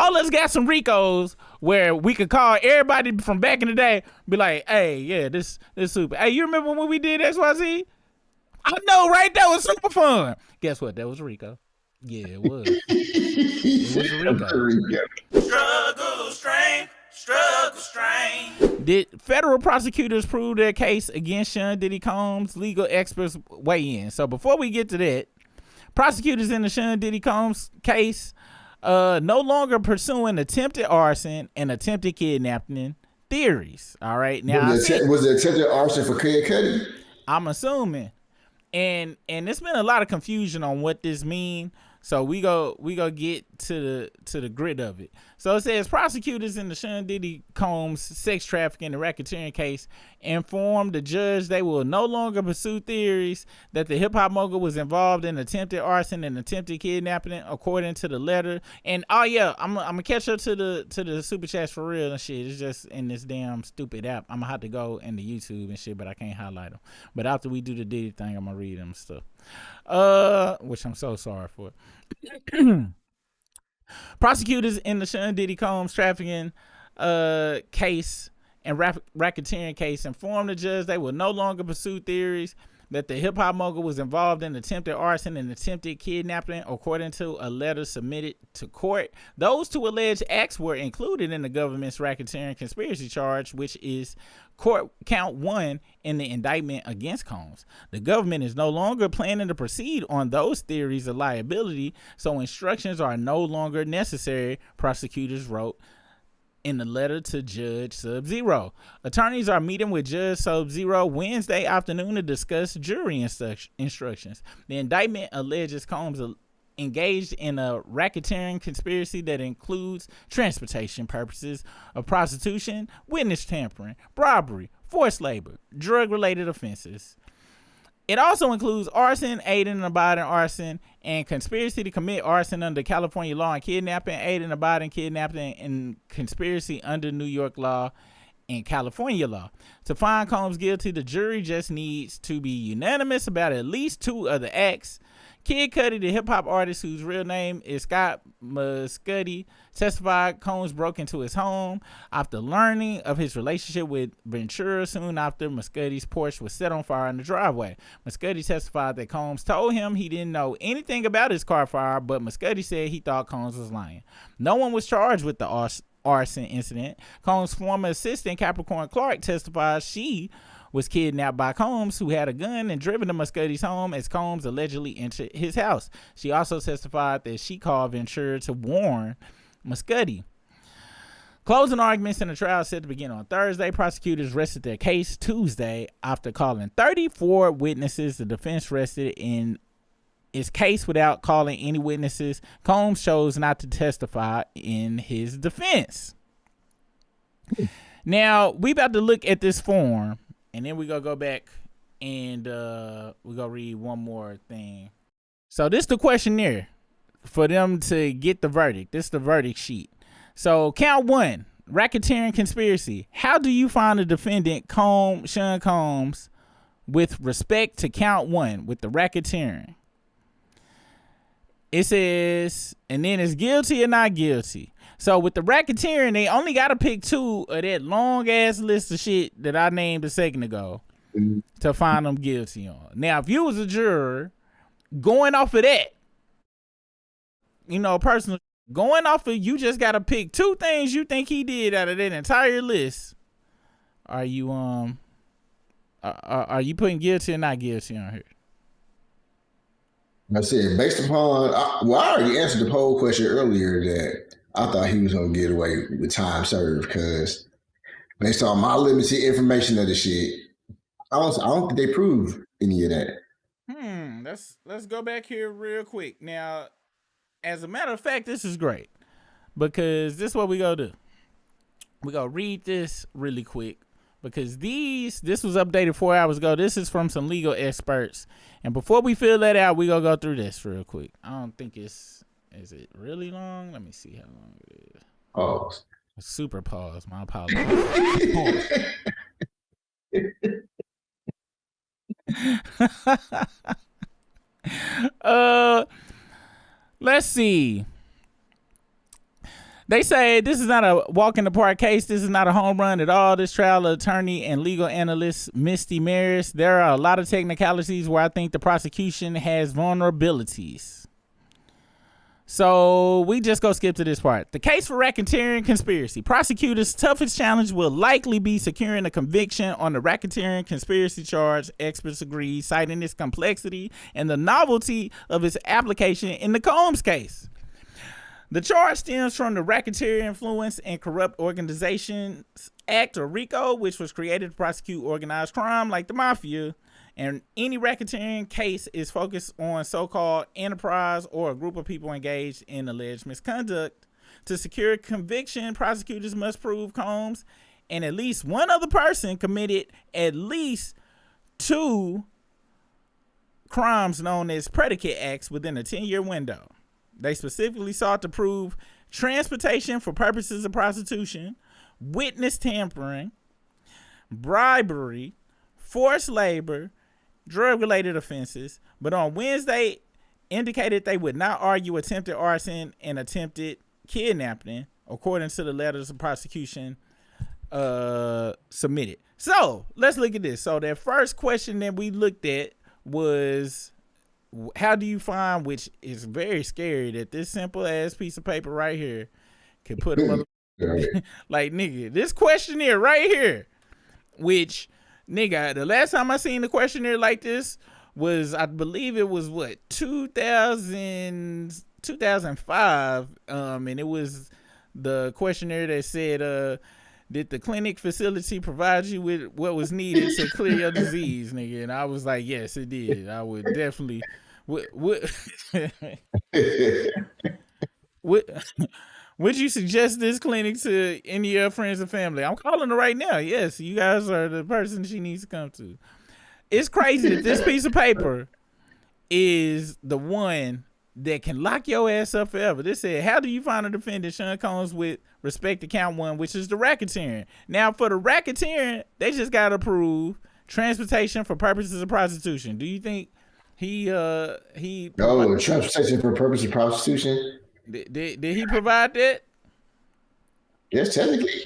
all us got some RICOs where we could call everybody from back in the day, be like, hey, yeah, this super. Hey, you remember when we did XYZ? I know, right? That was super fun. Guess what? That was RICO. Yeah, it was. It was RICO. Struggle strain. Did federal prosecutors prove their case against Shan Diddy Combs? Legal experts weigh in. So before we get to that, prosecutors in the Shan Diddy Combs case no longer pursuing attempted arson and attempted kidnapping theories. All right, now was it attempted arson for Kid Cudi? I'm assuming, and there's been a lot of confusion on what this means. So we go get to the grit of it. So it says prosecutors in the Shan Diddy Combs sex trafficking and racketeering case informed the judge they will no longer pursue theories that the hip hop mogul was involved in attempted arson and attempted kidnapping, according to the letter. And oh yeah, I'm gonna catch up to the super chats for real and shit. It's just in this damn stupid app. I'm gonna have to go into YouTube and shit, but I can't highlight them. But after we do the Diddy thing, I'm gonna read them stuff. Which I'm so sorry for. Prosecutors in the Shan Diddy Combs trafficking case and racketeering case informed the judge they will no longer pursue theories that the hip-hop mogul was involved in attempted arson and attempted kidnapping, according to a letter submitted to court. Those two alleged acts were included in the government's racketeering conspiracy charge, which is court count 1 in the indictment against Combs. The government is no longer planning to proceed on those theories of liability, so instructions are no longer necessary, prosecutors wrote in the letter to Judge Sub-Zero. Attorneys are meeting with Judge Sub-Zero Wednesday afternoon to discuss jury instructions. The indictment alleges Combs engaged in a racketeering conspiracy that includes transportation purposes of prostitution, witness tampering, robbery, forced labor, drug-related offenses. It also includes arson, aiding and abetting arson, and conspiracy to commit arson under California law, and kidnapping, aiding and abetting kidnapping, and conspiracy under New York law and California law. To find Combs guilty, the jury just needs to be unanimous about at least 2 of the acts. Kid Cudi, the hip-hop artist whose real name is Scott Muscudi, testified Combs broke into his home after learning of his relationship with Ventura soon after Muscudi's Porsche was set on fire in the driveway. Muscudi testified that Combs told him he didn't know anything about his car fire, but Muscudi said he thought Combs was lying. No one was charged with the arson incident. Combs' former assistant, Capricorn Clark, testified she was kidnapped by Combs, who had a gun and driven to Muscudi's home as Combs allegedly entered his house. She also testified that she called Ventura to warn Muscudi. Closing arguments in the trial set to begin on Thursday. Prosecutors rested their case Tuesday after calling 34 witnesses. The defense rested in its case without calling any witnesses. Combs chose not to testify in his defense. Now, we about to look at this form, and then we're going to go back and we're going to read one more thing. So this is the questionnaire for them to get the verdict. This is the verdict sheet. So count 1, racketeering conspiracy. How do you find the defendant, Shan Combs, with respect to count 1 with the racketeering? It says, and then it's guilty or not guilty. So with the racketeering, they only got to pick 2 of that long ass list of shit that I named a second ago to find them guilty on. Now, if you was a juror going off of that, personal, going off of, you just got to pick 2 things you think he did out of that entire list. Are you putting guilty or not guilty on here? I said, based upon, I already answered the poll question earlier that I thought he was going to get away with time served because based on my limited information of the shit, I don't think they proved any of that. Let's go back here real quick. Now, as a matter of fact, this is great because this is what we going to do. We're going to read this really quick because this was updated 4 hours ago. This is from some legal experts. And before we fill that out, we're going to go through this real quick. I don't think is it really long? Let me see how long it is. Pause. Super pause. My apologies. Let's see. They say this is not a walk in the park case. This is not a home run at all. This trial attorney and legal analyst Misty Maris. There are a lot of technicalities where I think the prosecution has vulnerabilities. So we just go skip to this part. The case for racketeering conspiracy. Prosecutors' toughest challenge will likely be securing a conviction on the racketeering conspiracy charge. Experts agree, citing its complexity and the novelty of its application in the Combs case. The charge stems from the Racketeering Influence and Corrupt Organizations Act, or R.I.C.O, which was created to prosecute organized crime like the mafia. And any racketeering case is focused on so-called enterprise or a group of people engaged in alleged misconduct. To secure conviction, prosecutors must prove Combs and at least one other person committed at least 2 crimes known as predicate acts within a 10-year window. They specifically sought to prove transportation for purposes of prostitution, witness tampering, bribery, forced labor, drug-related offenses, but on Wednesday indicated they would not argue attempted arson and attempted kidnapping, according to the letters of prosecution submitted. So let's look at this. So that first question that we looked at was, how do you find, which is very scary, that this simple ass piece of paper right here can put a mother like, nigga, this questionnaire right here, which, nigga, the last time I seen the questionnaire like this was, I believe it was 2005, and it was the questionnaire that said, did the clinic facility provide you with what was needed to clear your disease, nigga? And I was like, yes, it did. I would definitely. Would you suggest this clinic to any of your friends and family? I'm calling her right now. Yes, you guys are the person she needs to come to. It's crazy that this piece of paper is the one that can lock your ass up forever. This said, how do you find a defendant, Shan Combs, with respect to count 1, which is the racketeering? Now, for the racketeering, they just got to prove transportation for purposes of prostitution. Do you think he transportation for purposes of prostitution? Did he provide that? Yes, technically.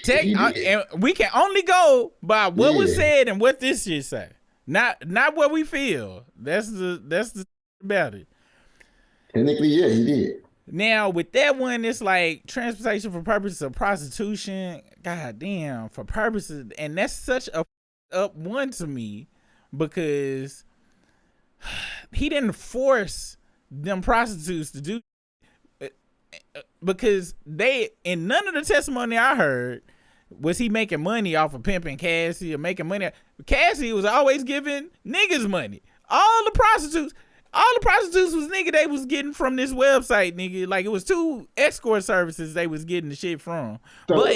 And we can only go by what was said and what this shit say. Not what we feel. That's the about it. Technically, yeah, he did. Now, with that one, it's like transportation for purposes of prostitution. God damn, for purposes. And that's such a up one to me, because he didn't force them prostitutes to do, because they, in none of the testimony I heard was he making money off of pimping Cassie or making money. Cassie was always giving niggas money. All the prostitutes was nigga they was getting from this website, nigga. Like, it was 2 escort services they was getting the shit from. So,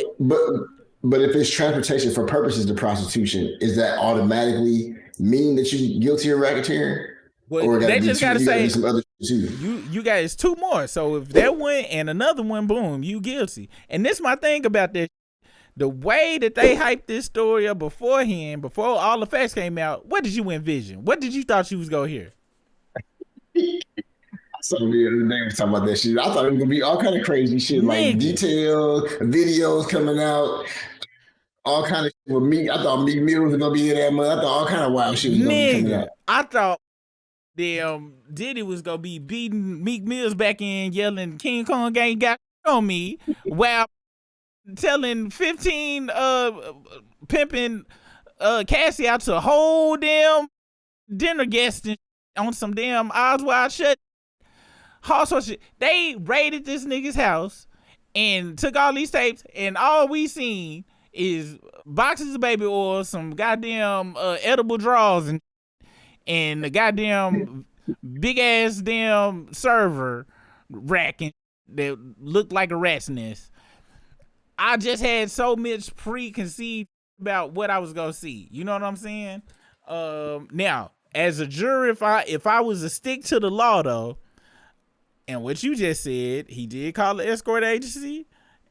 but if it's transportation for purposes of prostitution, is that automatically mean that you're guilty of racketeering? Well, or they just gotta say some other shit too? You guys 2 more. So if that one and another one, boom, you guilty. And this my thing about that. The way that they hyped this story up beforehand, before all the facts came out, what did you envision? What did you thought you was gonna hear? Some of the other day was talking about that shit. I thought it was gonna be all kind of crazy shit, like detailed videos coming out, all kind of shit with me. I thought Meek Mill was gonna be in that month. I thought all kind of wild shit was gonna be coming out. I thought Diddy was gonna be beating Meek Mill's back in, yelling King Kong ain't got on me, while telling 15 pimping Cassie out to a whole damn dinner guest on some damn Eyes Wide Shut. Also, they raided this nigga's house and took all these tapes, and all we seen is boxes of baby oil, some goddamn edible draws, and the goddamn big ass damn server rack that looked like a rat's nest. I just had so much preconceived about what I was gonna see. You know what I'm saying? Now, as a juror, if I was to stick to the law though, and what you just said, he did call the escort agency,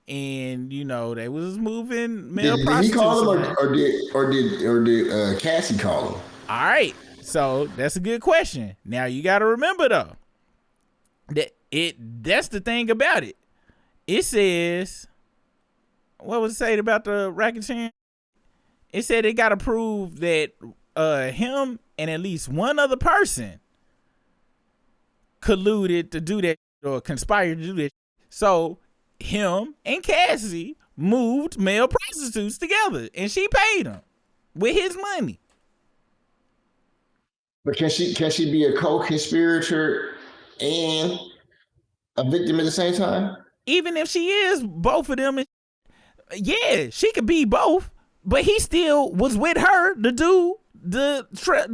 and you know they was moving male prostitutes. Did he call him, or did Cassie call him? All right, so that's a good question. Now you got to remember though that that's the thing about it. it says, what was it say about the racketeering? It said it got to prove that him and at least one other person colluded to do that or conspired to do that. So him and Cassie moved male prostitutes together, and she paid them with his money. But can she be a co-conspirator and a victim at the same time? Even if she is both of them, yeah, she could be both. But he still was with her to do the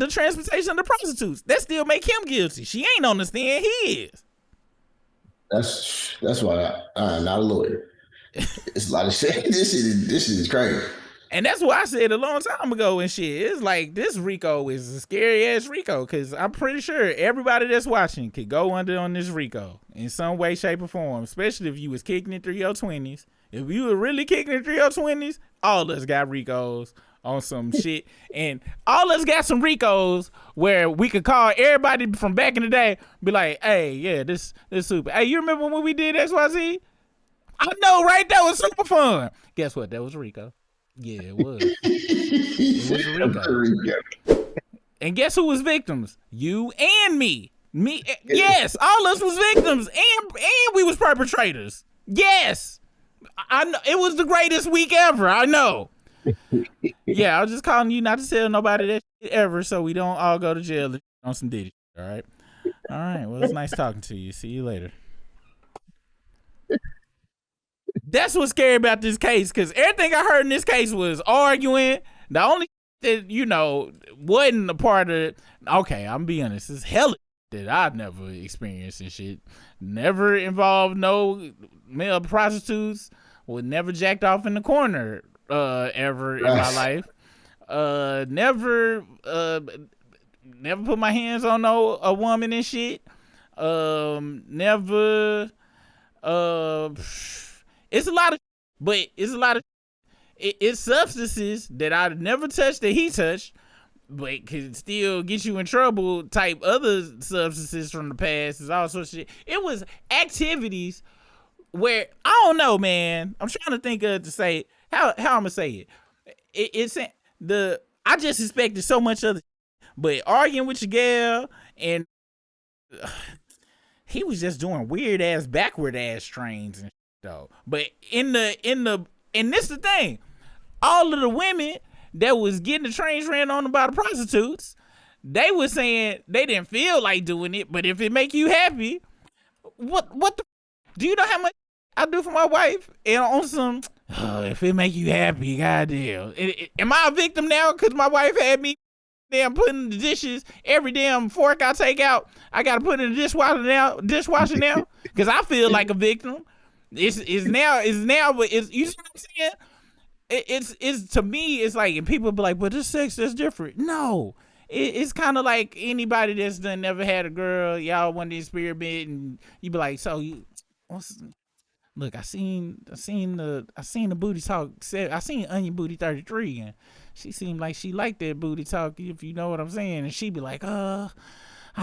transportation of the prostitutes. That still make him guilty. She ain't on the stand. He is. That's why I'm not a lawyer. It's a lot of shit. This shit is crazy. And that's what I said a long time ago and shit. It's like this RICO is a scary ass RICO, because I'm pretty sure everybody that's watching could go under on this RICO in some way, shape, or form, especially if you was kicking it through your 20s. If you were really kicking it through your 20s, all of us got RICOs on some shit. And all of us got some RICOs where we could call everybody from back in the day, be like, hey, yeah, this super. Hey, you remember when we did XYZ? I know, right? That was super fun. Guess what? That was RICO. Yeah, it was. It was RICO. And guess who was victims? You and me. Yes, all of us was victims, and we was perpetrators. Yes. I know it was the greatest week ever. I know. Yeah, I was just calling you not to tell nobody that shit ever, so we don't all go to jail on some Diddy. All right. All right. Well, it's nice talking to you. See you later. That's what's scary about this case, because everything I heard in this case was arguing. The only that wasn't a part of. Okay, I'm being honest. It's hella that I've never experienced and shit. Never involved no male prostitutes. Was never jacked off in the corner ever in my life. Never put my hands on a woman and shit. Never. It's a lot of, but it's a lot of. It's substances that I've never touched that he touched, but can still get you in trouble. Type other substances from the past is all sorts of shit. It was activities where I don't know, man. I'm trying to think of to say how I'm gonna say it. It's I just expected so much other, but arguing with your gal and he was just doing weird ass backward ass trains and shit, though. But and this the thing, all of the women that was getting the trains ran on them by the prostitutes, they were saying they didn't feel like doing it, but if it make you happy, what the? Do you know how much I do for my wife? And on some, if it make you happy, goddamn. Am I a victim now because my wife had me damn putting the dishes, every damn fork I take out, I gotta put in the dishwasher now? Because I feel like a victim. It's now, but it's, you see what I'm saying? It's to me, it's like, and people be like, but this sex, that's different. No. It's kind of like anybody that's done never had a girl, y'all want to experiment, and you be like, so you, look, I seen the booty talk. I seen Onion Booty 33, and she seemed like she liked that booty talk, if you know what I'm saying. And she be like, I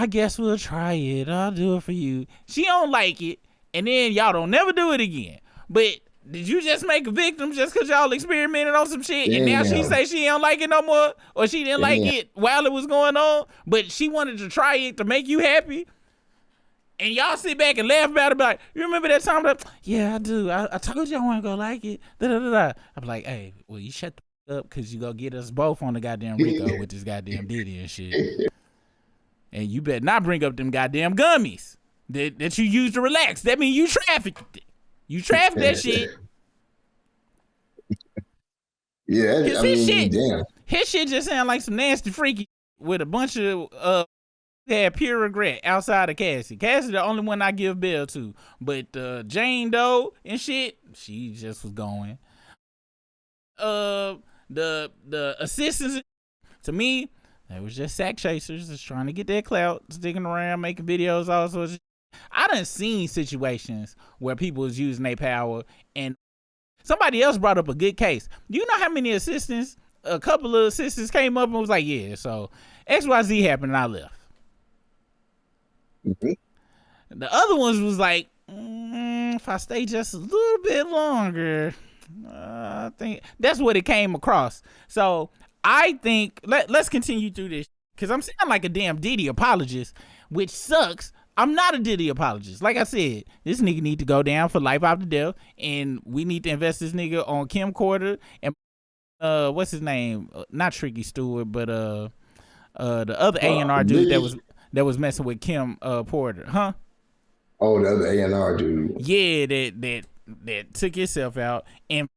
guess we'll try it. I'll do it for you. She don't like it, and then y'all don't never do it again. But did you just make a victim just because y'all experimented on some shit? Damn. And now she say she don't like it no more, or she didn't like it while it was going on, but she wanted to try it to make you happy? And y'all sit back and laugh about it, like, you remember that time? Yeah, I do. I told you I wasn't gonna like it. I'm like, hey, well, you shut the f- up, because you gonna get us both on the goddamn RICO with this goddamn Diddy and shit. And you better not bring up them goddamn gummies that you use to relax. That means you trafficked it. You trafficked that shit. Yeah, I mean, damn. His shit just sound like some nasty freaky with a bunch of had pure regret outside of Cassie. Cassie the only one I give bail to. But Jane Doe and shit, she just was going. The assistants, to me, they was just sack chasers, just trying to get their clout, sticking around, making videos, all sorts of shit. I done seen situations where people was using their power, and somebody else brought up a good case. Do you know how many assistants, a couple of assistants came up and was like, yeah, so XYZ happened and I left. Mm-hmm. The other ones was like, if I stay just a little bit longer, I think that's what it came across. So I think let's continue through this because I'm sounding like a damn Diddy apologist, which sucks. I'm not a Diddy apologist. Like I said, this nigga need to go down for life after death, and we need to invest this nigga on Kim Carter and what's his name? Not Tricky Stewart, but the other A&R dude that was messing with Kim Porter, huh? Oh, the other A&R dude. Yeah, that took himself out. And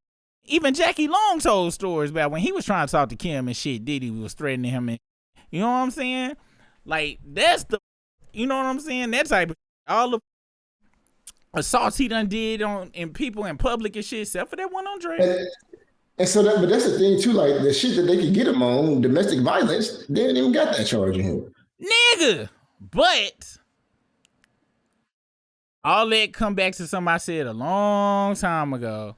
even Jackie Long told stories about when he was trying to talk to Kim and shit, Diddy was threatening him. And you know what I'm saying? Like, that's the, you know what I'm saying? That type of, all the assaults he done did in people in public and shit, except for that one on Drake. And so but that's the thing too, like the shit that they could get him on, domestic violence, they didn't even got that charge in him. Nigga! But all that come back to something I said a long time ago.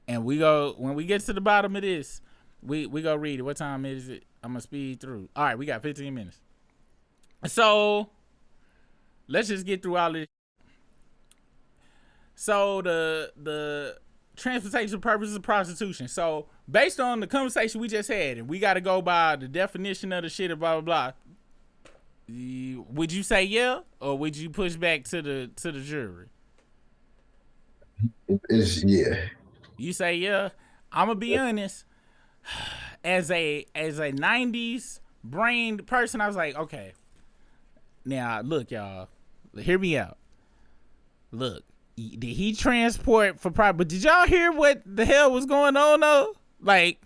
And when we get to the bottom of this, we go read it. What time is it? I'm gonna speed through. All right, we got 15 minutes. So let's just get through all this. So the transportation purposes of prostitution. So based on the conversation we just had, and we got to go by the definition of the shit and blah blah blah. Would you say yeah, or would you push back to the jury? It's yeah. You say yeah. I'm gonna be honest. As a 90s brained person, I was like, okay. Now look, y'all. Hear me out. Look, did he transport for profit? But did y'all hear what the hell was going on though? Like,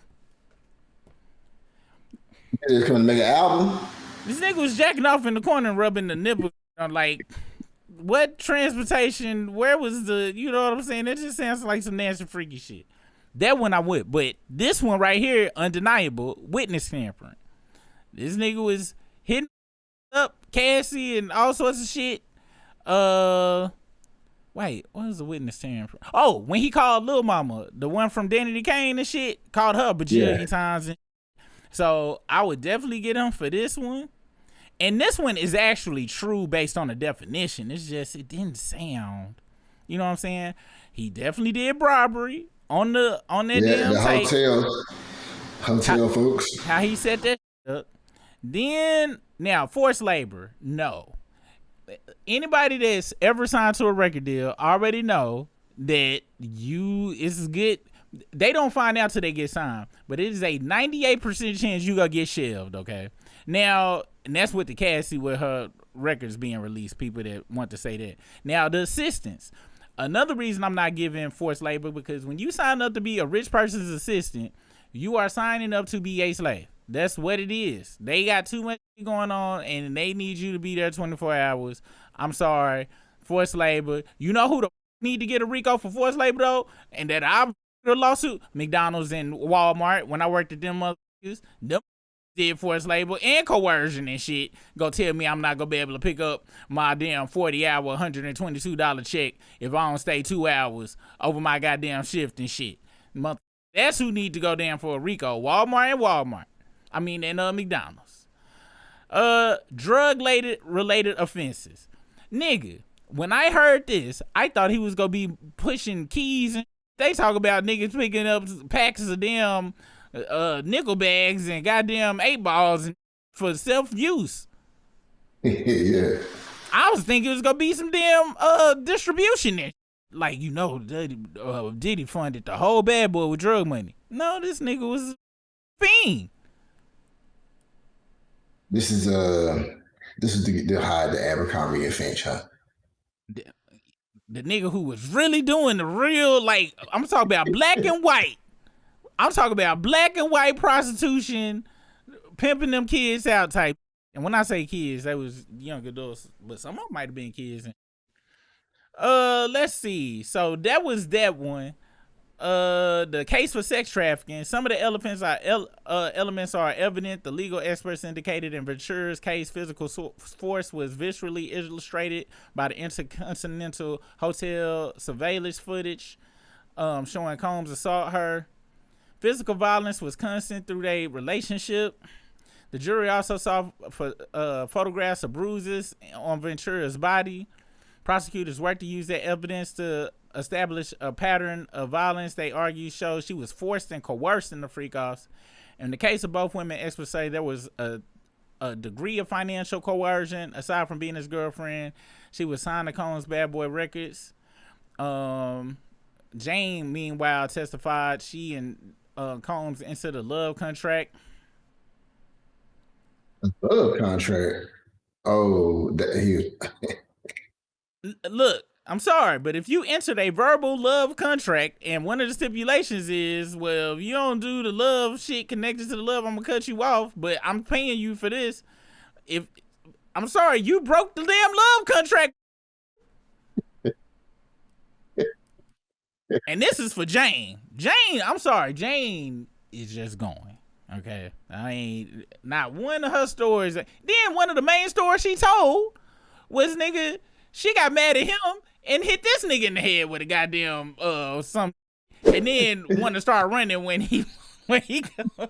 they're coming to make an album. This nigga was jacking off in the corner and rubbing the nipple. Like, what transportation? Where was the, you know what I'm saying? That just sounds like some nasty freaky shit. That one I would, but this one right here, undeniable, witness tampering. This nigga was hitting up Cassie and all sorts of shit. Wait, what was the witness tampering? Oh, when he called Lil Mama, the one from Danny Kane and shit, called her a bajillion times. So I would definitely get him for this one. And this one is actually true based on the definition. It's just, it didn't sound, you know what I'm saying? He definitely did robbery on that damn tape. Hotel folks. How he set that up. Then, now, forced labor, no. Anybody that's ever signed to a record deal already know that it's good. They don't find out till they get signed, but it is a 98% chance you gonna get shelved, okay? Now, and that's with the Cassie with her records being released, people that want to say that. Now, the assistants. Another reason I'm not giving forced labor, because when you sign up to be a rich person's assistant, you are signing up to be a slave. That's what it is. They got too much going on, and they need you to be there 24 hours. I'm sorry. Forced labor. You know who the need to get a RICO for forced labor, though? And that I'm a lawsuit? McDonald's and Walmart. When I worked at them motherfuckers, them did forced labor and coercion and shit. Go tell me I'm not going to be able to pick up my damn 40-hour, $122 check if I don't stay 2 hours over my goddamn shift and shit. That's who need to go down for a RICO. Walmart. I mean, and McDonald's. Drug-related offenses. Nigga, when I heard this, I thought he was going to be pushing keys. And they talk about niggas picking up packs of damn nickel bags and goddamn 8 balls for self-use. Yeah. I was thinking it was going to be some damn distribution there. Like, you know, Diddy funded the whole bad boy with drug money. No, this nigga was a fiend. This is the hide the Abercrombie and Finch, huh? The nigga who was really doing the real, like, I'm talking about black and white. I'm talking about black and white prostitution, pimping them kids out type. And when I say kids, that was young adults, but some of them might have been kids. Let's see. So that was that one. The case for sex trafficking. Some of the elements are evident. The legal experts indicated in Ventura's case, physical force was visually illustrated by the Intercontinental Hotel surveillance footage showing Combs assault her. Physical violence was constant through their relationship. The jury also saw photographs of bruises on Ventura's body. Prosecutors worked to use that evidence to establish a pattern of violence they argue shows she was forced and coerced in the freak-offs. In the case of both women, experts say there was a degree of financial coercion. Aside from being his girlfriend, she was signed to Combs Bad Boy Records. Jane, meanwhile, testified she and Combs entered a love contract. Love contract? Oh, Look, I'm sorry, but if you entered a verbal love contract and one of the stipulations is, well, if you don't do the love shit connected to the love, I'm gonna cut you off, but I'm paying you for this. I'm sorry, you broke the damn love contract. And this is for Jane. I'm sorry, Jane is just going. Okay, I ain't not one of her stories. Then one of the main stories she told was, nigga, she got mad at him and hit this nigga in the head with a goddamn something, and then want to start running when he goes.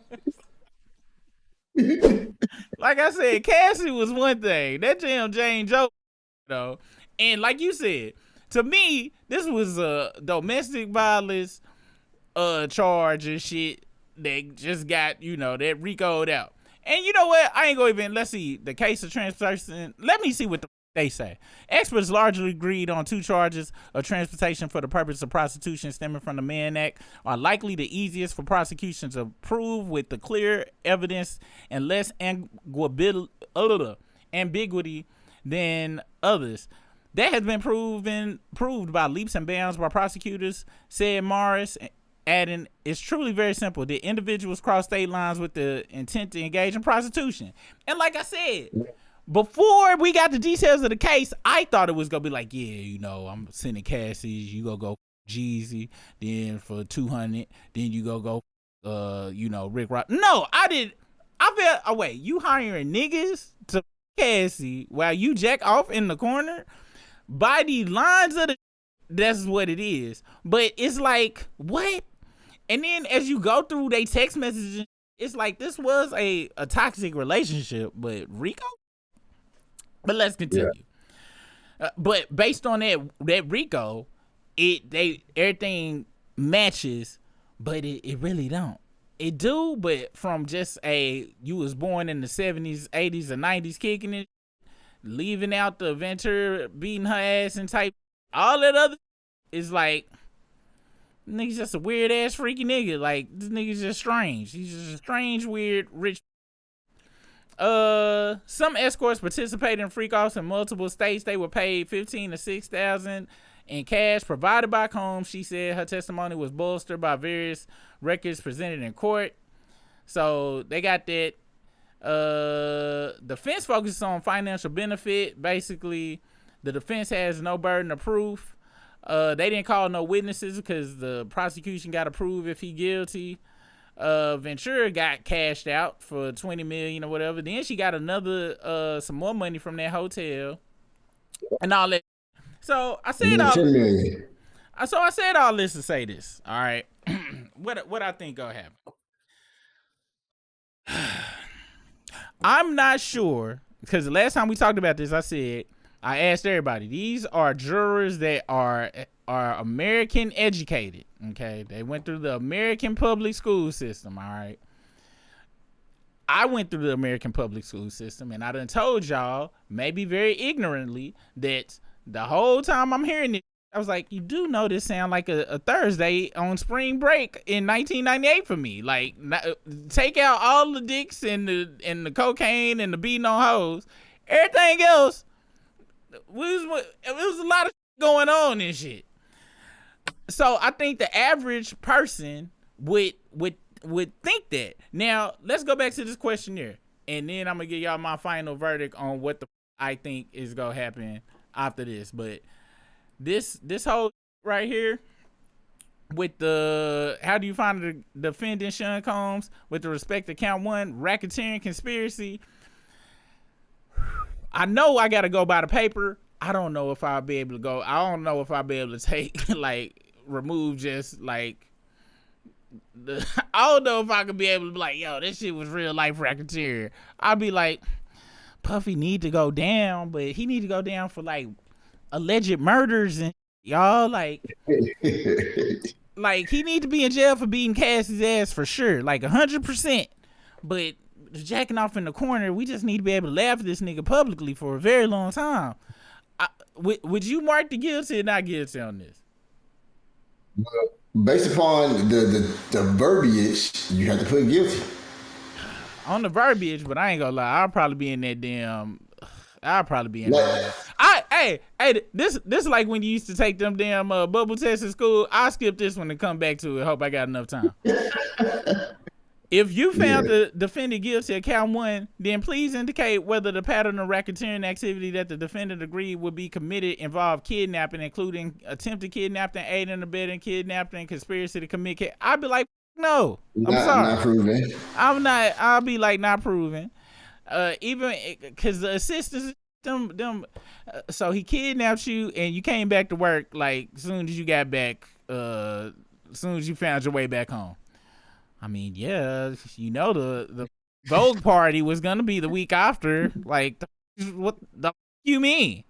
Like I said, Cassie was one thing. That damn Jane joke though, and like you said, to me, this was a domestic violence charge and shit that just got, that RICO'd out. And you know what? I ain't gonna even, let's see, the case of transportation. Let me see what they say. Experts largely agreed on 2 charges of transportation for the purpose of prostitution stemming from the Mann Act are likely the easiest for prosecution to prove with the clear evidence and less ambiguity than others. That has been proved by leaps and bounds by prosecutors, said Morris, adding, it's truly very simple. The individuals cross state lines with the intent to engage in prostitution. And like I said, before we got the details of the case, I thought it was going to be like, yeah, I'm sending Cassie's, you go Jeezy, then for 200, then you go, Rick Rock. No, I felt, oh wait, you hiring niggas to Cassie while you jack off in the corner? By the lines of that's what it is. But it's like, what? And then as you go through they text messages, it's like this was a toxic relationship, but RICO? But let's continue. Yeah. But based on that RICO, everything matches, but it really don't. It do, but from just you was born in the 70s, 80s, or 90s kicking it, leaving out the Ventura beating her ass and type, all that other is like, nigga's just a weird ass freaky nigga. Like, this nigga's just strange. He's just a strange, weird, rich. Some escorts participated in freak-offs in multiple states. They were paid $15,000 to $6,000 in cash provided by Combs. She said her testimony was bolstered by various records presented in court. So they got that. Defense focuses on financial benefit. Basically, the defense has no burden of proof. They didn't call no witnesses because the prosecution got to prove if he guilty. Ventura got cashed out for $20 million or whatever. Then she got another some more money from that hotel and all that. So I said all. So I said all this to say this. All right, what I think gonna happen. I'm not sure, because the last time we talked about this, I asked everybody, these are jurors that are American educated, okay? They went through the American public school system, all right? I went through the American public school system, and I done told y'all, maybe very ignorantly, that the whole time I'm hearing it, I was like, you do know this sound like a Thursday on spring break in 1998 for me. Like, take out all the dicks and the cocaine and the beating on hoes. Everything else, it was a lot of going on and shit. So I think the average person would think that. Now, let's go back to this questionnaire, and then I'm gonna give y'all my final verdict on what I think is gonna happen after this. But this whole right here with the how do you find the defendant Shan Combs with the respect to count 1 racketeering conspiracy, I know I gotta go by the paper. I don't know if I'll be able to go. I don't know if I'll be able to take remove just I don't know if I could be able to be like, yo, this shit was real life racketeering. I'll be like, Puffy need to go down, but he need to go down for alleged murders and y'all like he need to be in jail for beating Cassie's ass for sure, like 100%. But jacking off in the corner, we just need to be able to laugh at this nigga publicly for a very long time. Would you mark the guilty or not guilty on this? Based upon the verbiage, you have to put guilty. On the verbiage, but I ain't gonna lie, I'll probably be in that damn. I'll probably be in that. This is like when you used to take them damn bubble tests in school. I'll skip this one and come back to it. Hope I got enough time. If you found the defendant guilty of count 1, then please indicate whether the pattern of racketeering activity that the defendant agreed would be committed involved kidnapping, including attempted kidnapping, aiding and abetting kidnapping, conspiracy to commit. I'd be like, no, I'm sorry. Not proven. I'll be like, not proven. Even because the assistants, so he kidnapped you and you came back to work like soon as you got back, as soon as you found your way back home. I mean, yeah, you know the Vogue party was gonna be the week after. Like, what the you mean?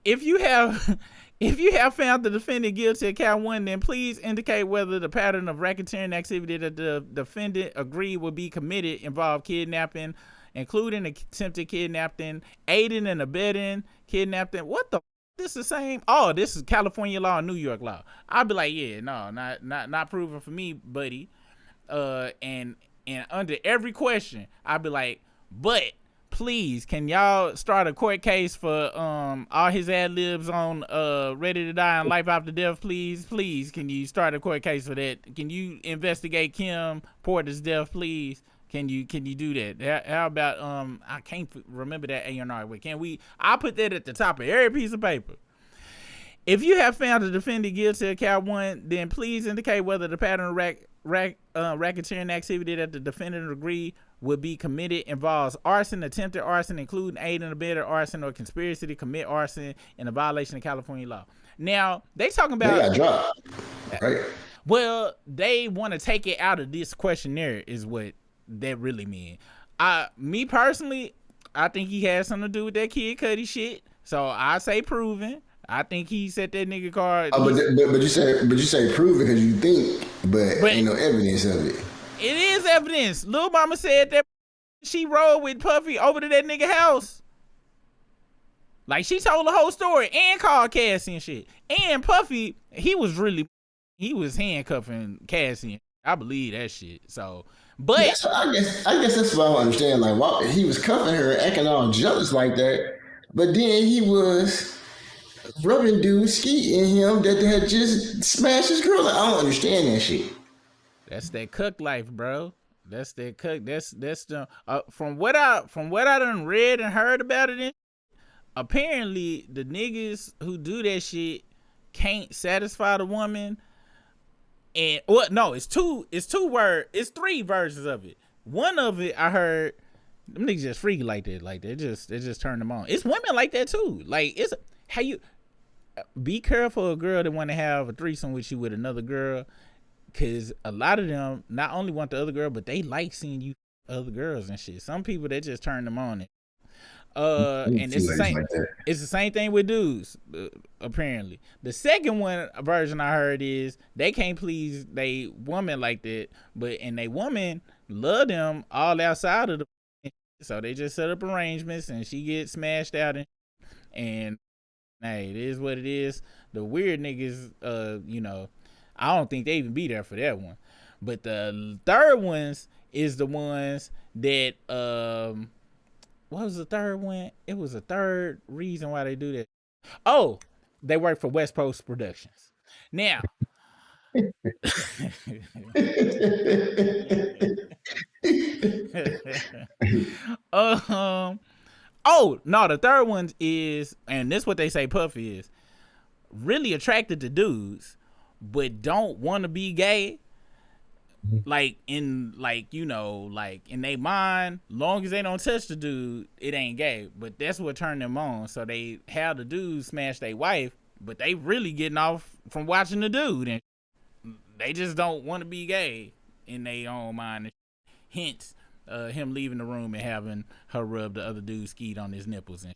If you have found the defendant guilty of count 1, then please indicate whether the pattern of racketeering activity that the defendant agreed would be committed involved kidnapping, including attempted kidnapping, aiding and abetting kidnapping. What the? This is the same. Oh, this is California law and New York law. I'd be like, yeah, no, not proven for me, buddy. And under every question, I'd be like, but please, can y'all start a court case for all his ad libs on Ready to Die and Life After Death? Please, can you start a court case for that? Can you investigate Kim Porter's death, please? Can you do that? How about I can't remember that A&R. Can we? I'll put that at the top of every piece of paper. If you have found the defendant guilty of count 1, then please indicate whether the pattern of racketeering activity that the defendant agreed would be committed involves arson, attempted arson, including aid and abetting arson, or conspiracy to commit arson in a violation of California law. Now, they talking about... They got dropped, right? Well, they want to take it out of this questionnaire is what that really means. Me personally, I think he had something to do with that Kid Cudi shit. So I say proven. I think he set that nigga card. Oh, but you say prove it because you think, but ain't no evidence of it. It is evidence. Lil Mama said that she rode with Puffy over to that nigga house. Like, she told the whole story and called Cassie and shit. And Puffy, he was handcuffing Cassie. I believe that shit. So, but yeah, so I guess that's what I don't understand. Like, why he was cuffing her, acting all jealous like that, but then he was rubbing dudes skeet in him that had just smashed his girl. Like, I don't understand that shit. That's that cook life, bro. That's that cook. That's the from what I done read and heard about it. Apparently, the niggas who do that shit can't satisfy the woman. And what? No, it's three versions of it. One of it I heard them niggas just freaky like that. Like they just turn them on. It's women like that too. Like it's how you be careful of a girl that want to have a threesome with you with another girl, because a lot of them not only want the other girl, but they like seeing you other girls and shit. Some people they just turn them on. And it's the same. Like it's the same thing with dudes. Apparently, the second version I heard is they can't please they woman like that, and they woman love them all outside of the. So they just set up arrangements, and she gets smashed out, and hey, it is what it is. The weird niggas, I don't think they even be there for that one. But the third ones is the ones that what was the third one? It was a third reason why they do that. Oh, they work for West Coast Productions. Now, oh no, the third one is, and this is what they say Puffy is, really attracted to dudes, but don't want to be gay. Like in their mind, long as they don't touch the dude, it ain't gay. But that's what turned them on. So they have the dude smash their wife, but they really getting off from watching the dude, and they just don't want to be gay in their own mind. Hence, him leaving the room and having her rub the other dude's skeet on his nipples. And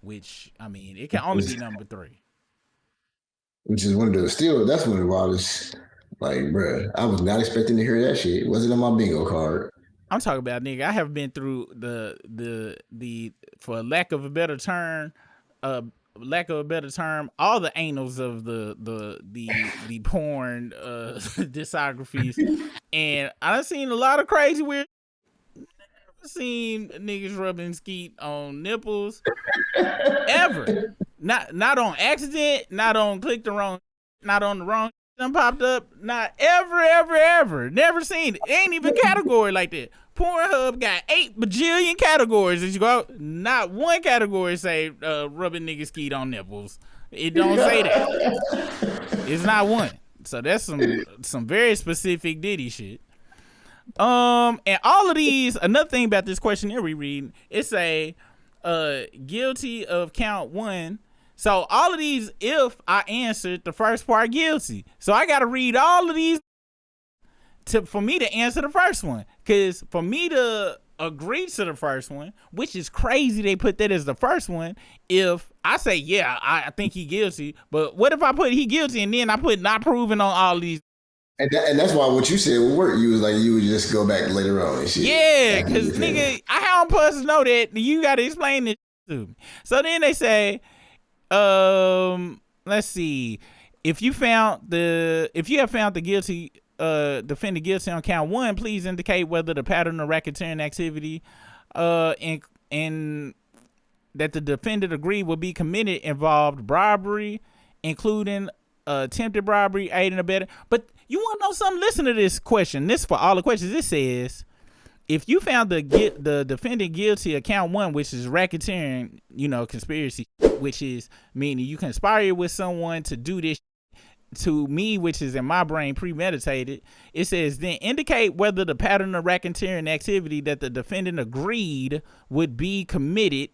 which I mean, it can only be number 3. Which is one of the still. That's one of the wildest. Like, bruh, I was not expecting to hear that shit. It wasn't on my bingo card. I'm talking about, nigga. I have been through the for lack of a better term, all the anals of the porn discographies, and I've seen a lot of crazy weird. I've seen niggas rubbing skeet on nipples ever. Not on accident, not on click the wrong, not on the wrong done popped up. Not ever. Never seen it. Ain't even category like that. Pornhub got 8 bajillion categories as you go. Not one category say rubbing niggas skeet on nipples. It don't say that. It's not one. So that's some very specific Diddy shit. And all of these, another thing about this questionnaire we read, it say guilty of count 1. So all of these, if I answered the first part guilty. So I gotta read all of these for me to answer the first one. Cause for me to agree to the first one, which is crazy they put that as the first one, if I say, yeah, I think he guilty, but what if I put he guilty and then I put not proven on all these? And that's why what you said would work. You was like, you would just go back later on and shit. Yeah, cause nigga, how I'm supposed to know that? You gotta explain it to me. So then they say, let's see, if you have found the guilty defendant guilty on count 1, please indicate whether the pattern of racketeering activity and that the defendant agreed will be committed involved robbery, including attempted robbery, aid and abetting. But you want to know something? Listen to this question. This for all the questions. It says, if you found the defendant guilty of count 1, which is racketeering, conspiracy, which is meaning you conspire with someone to do this to me, which is in my brain premeditated. It says, then indicate whether the pattern of racketeering activity that the defendant agreed would be committed.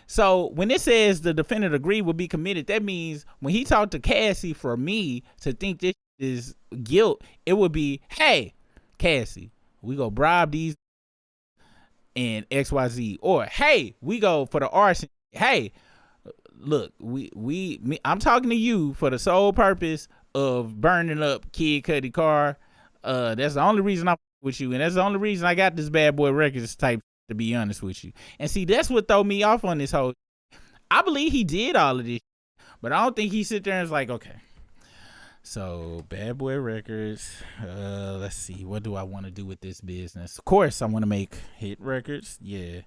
So when it says the defendant agreed would be committed, that means when he talked to Cassie, for me to think this is guilt, it would be, hey, Cassie, we go bribe these and XYZ, or hey, we go for the arson. Hey, look, I'm talking to you for the sole purpose of burning up Kid Cudi car. That's the only reason I'm with you, and that's the only reason I got this Bad Boy Records type, to be honest with you. And see, that's what throw me off on this whole. I believe he did all of this, but I don't think he sit there and is like, okay, so Bad Boy Records, let's see, what do I want to do with this business? Of course, I want to make hit records. Yeah.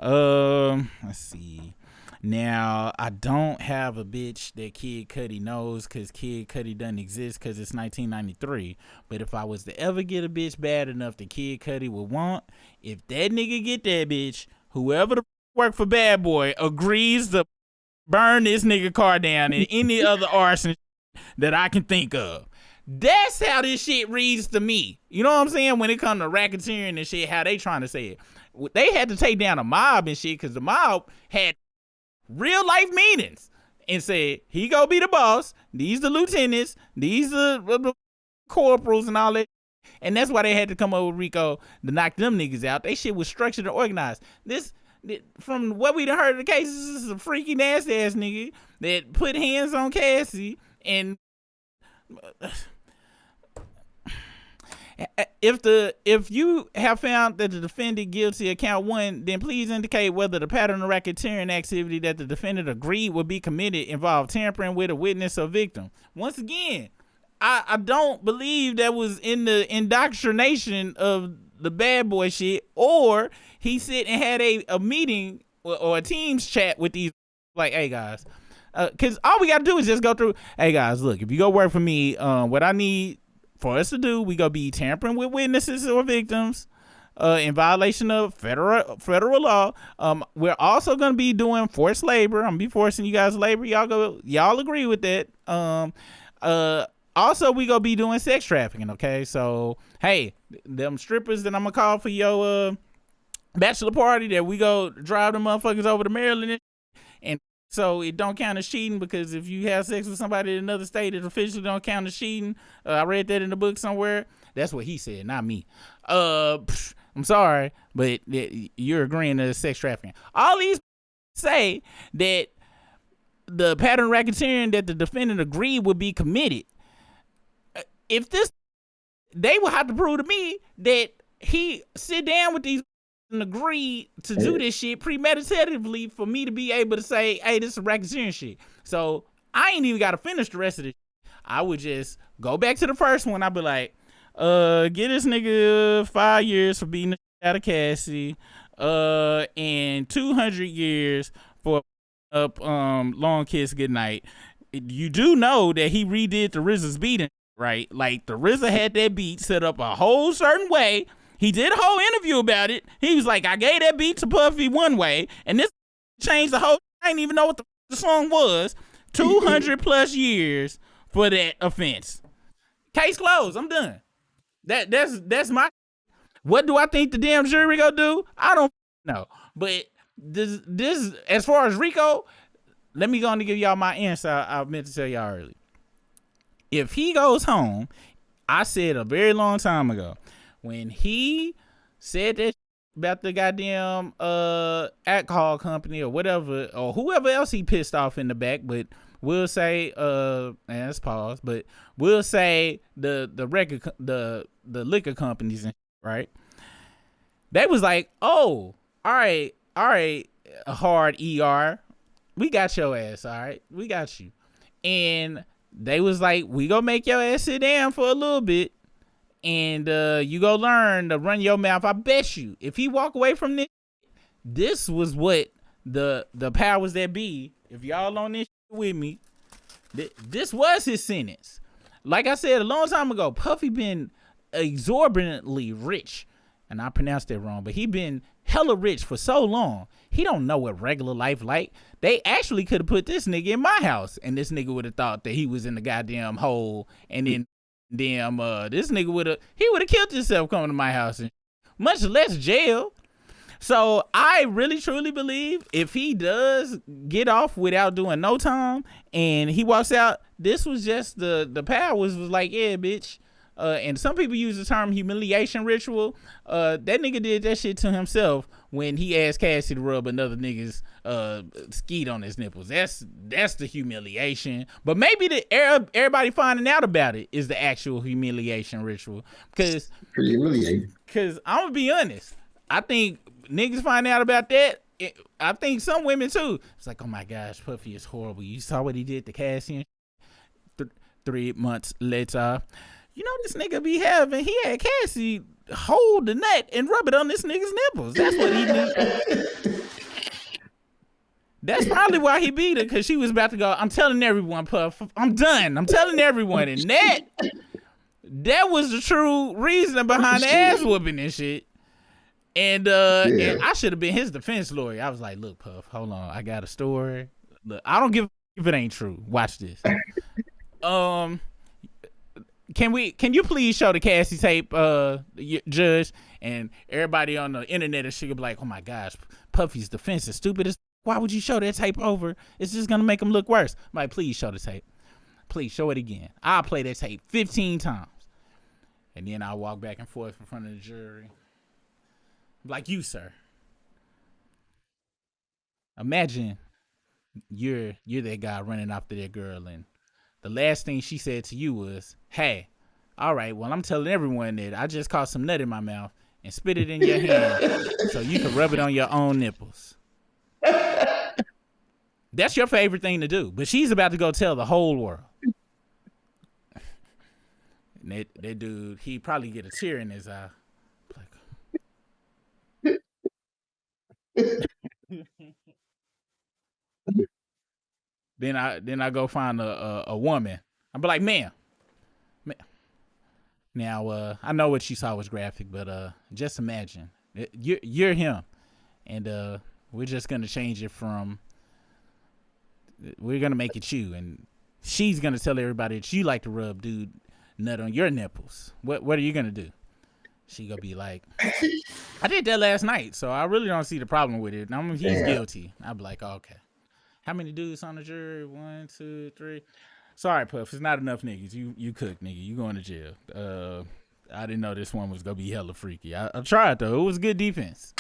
Let's see. Now, I don't have a bitch that Kid Cudi knows because Kid Cudi doesn't exist because it's 1993. But if I was to ever get a bitch bad enough that Kid Cudi would want, if that nigga get that bitch, whoever the work for Bad Boy agrees to burn this nigga car down and any other arson that I can think of. That's how this shit reads to me. You know what I'm saying? When it comes to racketeering and shit, how they trying to say it. They had to take down a mob and shit because the mob had real life meetings and said, he go be the boss, these the lieutenants, these the corporals and all that. And that's why they had to come up with RICO to knock them niggas out. They shit was structured and organized. This, from what we done heard of the cases, this is a freaky nasty ass nigga that put hands on Cassie. And if you have found that the defendant guilty of count 1, then please indicate whether the pattern of racketeering activity that the defendant agreed would be committed involved tampering with a witness or victim. Once again, I don't believe that was in the indoctrination of the Bad Boy shit, or he sit and had a meeting or a Teams chat with these, like, hey guys, because all we gotta do is just go through, hey guys, look, if you go work for me, what I need for us to do, we gonna be tampering with witnesses or victims in violation of federal law. We're also gonna be doing forced labor. I'm gonna be forcing you guys labor. Y'all agree with that. Also, we gonna be doing sex trafficking. Okay, so hey, them strippers that I'm gonna call for your bachelor party, that we go drive them motherfuckers over to Maryland, and so it don't count as cheating, because if you have sex with somebody in another state, it officially don't count as cheating. I read that in the book somewhere. That's what he said, not me. I'm sorry, but you're agreeing to sex trafficking. All these say that the pattern racketeering that the defendant agreed would be committed. If this, they will have to prove to me that he sit down with these and agree to do this shit premeditatively for me to be able to say, hey, this is racketeering shit. So I ain't even got to finish the rest of it. I would just go back to the first one. I'd be like, get this nigga 5 years for beating the shit out of Cassie, and 200 years for up Long Kiss Goodnight. You do know that he redid the RZA's beating, right? Like the RZA had that beat set up a whole certain way. He did a whole interview about it. He was like, I gave that beat to Puffy one way, and this changed the whole. I didn't even know what the song was. 200 plus years for that offense. Case closed. I'm done. That's my. What do I think the damn jury gonna do? I don't know. But this as far as RICO, let me go on to give y'all my answer. I meant to tell y'all earlier. If he goes home, I said a very long time ago, when he said that about the goddamn alcohol company or whatever, or whoever else he pissed off in the back, but we'll say and let's pause, but we'll say the liquor companies, right? They was like, oh, all right, hard ER, we got your ass, all right, we got you. And they was like, we gonna make your ass sit down for a little bit, and you go learn to run your mouth. I bet you, if he walk away from this was what the powers that be, if y'all on this with me, this was his sentence. Like I said a long time ago, Puffy been exorbitantly rich, and I pronounced that wrong, but he been hella rich for so long. He don't know what regular life like. They actually could have put this nigga in my house, and this nigga would have thought that he was in the goddamn hole, and then damn this nigga would have killed himself coming to my house, and much less jail. So I really truly believe if he does get off without doing no time and he walks out, this was just the powers was like, yeah, bitch. And some people use the term humiliation ritual. That nigga did that shit to himself when he asked Cassie to rub another nigga's skeet on his nipples. That's the humiliation. But maybe everybody finding out about it is the actual humiliation ritual. Because I'm gonna be honest, I think niggas find out about that. I think some women too. It's like, oh my gosh, Puffy is horrible. You saw what he did to Cassie. 3 months later, you know this nigga be having. He had Cassie hold the nut and rub it on this nigga's nipples. That's what he did. That's probably why he beat her, because she was about to go, I'm telling everyone, Puff, I'm done. I'm telling everyone. And that was the true reason behind the ass whooping and shit. And and I should have been his defense lawyer. I was like, look, Puff, hold on. I got a story. Look, I don't give a if it ain't true. Watch this. Can you please show the Cassie tape, Judge? And everybody on the internet and shit be like, oh my gosh, Puffy's defense is stupid as. Why would you show that tape over? It's just gonna make him look worse. I'm like, please show the tape. Please show it again. I'll play that tape 15 times. And then I'll walk back and forth in front of the jury. Like, you, sir. Imagine you're that guy running after that girl, and the last thing she said to you was, hey, all right, well, I'm telling everyone that I just caught some nut in my mouth and spit it in your hand so you can rub it on your own nipples. That's your favorite thing to do, but she's about to go tell the whole world. And that dude, he probably get a tear in his eye. Then I go find a woman. I'll be like, ma'am. Now I know what you saw was graphic, but just imagine you're him, and we're just gonna change it from. We're gonna make it you, and she's gonna tell everybody that you like to rub dude nut on your nipples. What are you gonna do? She gonna be like, I did that last night, so I really don't see the problem with it. He's guilty. I'll be like, oh, okay. How many dudes on the jury? 1, 2, 3. Sorry, Puff. It's not enough niggas. You cooked, nigga. You going to jail. I didn't know this one was gonna be hella freaky. I tried though. It was good defense.